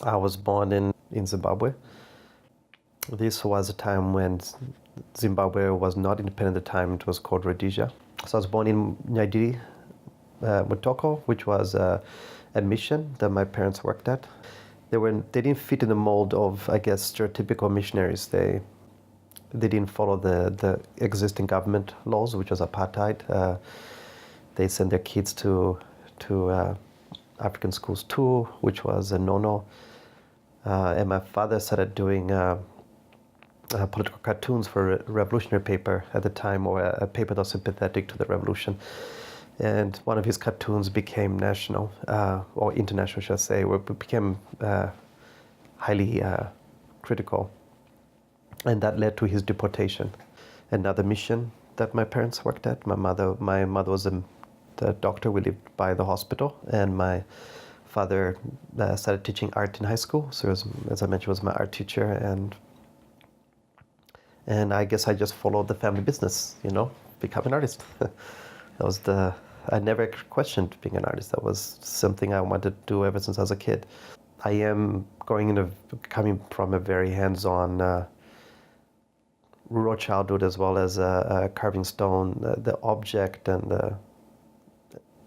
I was born in Zimbabwe. This was a time when Zimbabwe was not independent at the time. It was called Rhodesia. So I was born in Nyaidiri, Mutoko, which was a mission that my parents worked at. They didn't fit in the mold of, I guess, stereotypical missionaries. They didn't follow the existing government laws, which was apartheid. They sent their kids to African schools too, which was a no-no. And my father started doing political cartoons for a revolutionary paper at the time, or a paper that was sympathetic to the revolution. And one of his cartoons became national, or international, should I say, where it became highly critical. And that led to his deportation. Another mission that my parents worked at, my mother was the doctor. We lived by the hospital, and my father started teaching art in high school. So as I mentioned, was my art teacher, and I guess I just followed the family business, become an artist. I never questioned being an artist. That was something I wanted to do ever since I was a kid. I am coming from a very hands-on rural childhood, as well as carving stone. The object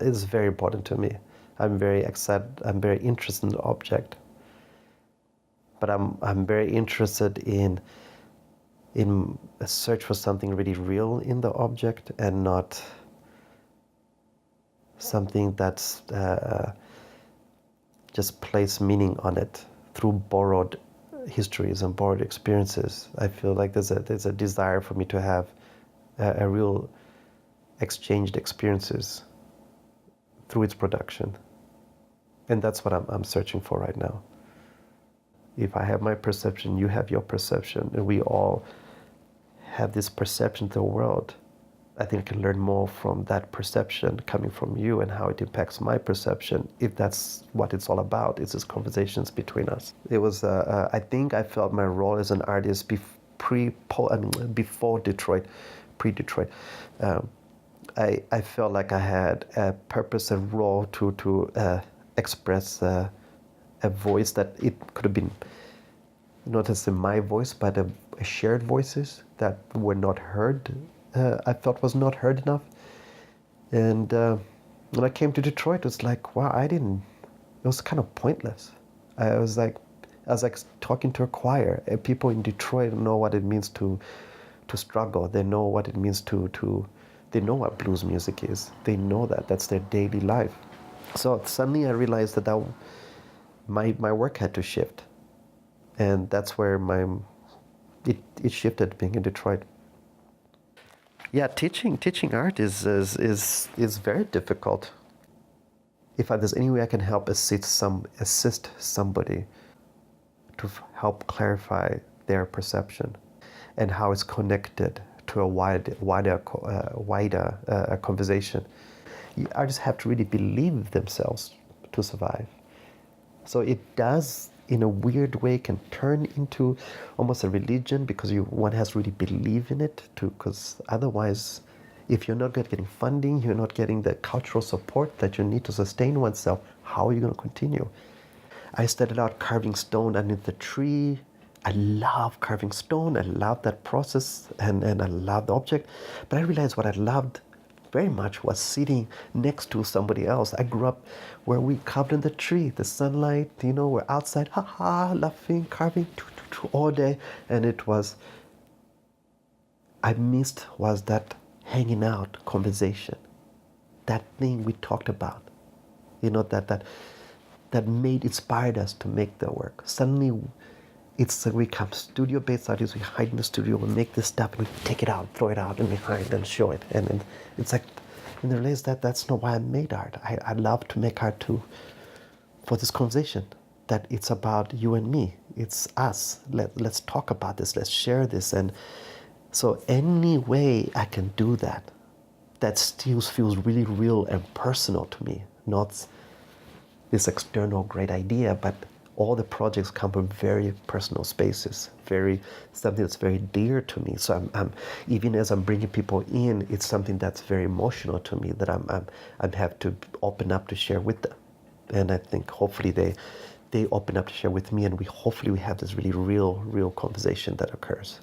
is very important to me. I'm very excited. I'm very interested in the object, but I'm very interested in a search for something really real in the object, and not something that's just place meaning on it through borrowed histories and borrowed experiences. I feel like there's a desire for me to have a real exchanged experiences through its production, and that's what I'm searching for right now. If I have my perception, you have your perception, and we all have this perception of the world, I think I can learn more from that perception coming from you, and how it impacts my perception. If that's what it's all about, it's just conversations between us. It was, I think I felt my role as an artist before Detroit, pre-Detroit. I felt like I had a purpose and role to express a voice that it could have been not necessarily my voice, but a shared voices that were not heard. I felt was not heard enough. And when I came to Detroit, it was like, wow, it was kind of pointless. I was like talking to a choir. And people in Detroit know what it means to struggle. They know what it means they know what blues music is. They know that's their daily life. So suddenly I realized that my work had to shift. And that's where it shifted, being in Detroit. Yeah, teaching art is very difficult. If there's any way I can help assist somebody to help clarify their perception and how it's connected to a wider conversation, artists have to really believe themselves to survive. So it does, in a weird way, can turn into almost a religion, because one has to really believe in it too. Because otherwise, if you're not getting funding, you're not getting the cultural support that you need to sustain oneself, how are you going to continue? I started out carving stone underneath the tree. I love carving stone. I love that process, and I love the object. But I realized what I loved very much was sitting next to somebody else. I grew up where we carved in the tree, the sunlight, we're outside, laughing, carving all day. And I missed was that hanging out conversation, that thing we talked about, that inspired us to make the work. Suddenly, we come studio-based artists, we hide in the studio, we make this stuff, and we take it out, throw it out, and we hide and show it. And it's like, and I realized that's not why I made art. I love to make art too, for this conversation, that it's about you and me. It's us. Let's talk about this. Let's share this. And so any way I can do that still feels really real and personal to me. Not this external great idea, but all the projects come from very personal spaces, something that's very dear to me. So I'm even as I'm bringing people in, it's something that's very emotional to me, that I have to open up to share with them. And I think hopefully they open up to share with me, and hopefully we have this really real conversation that occurs.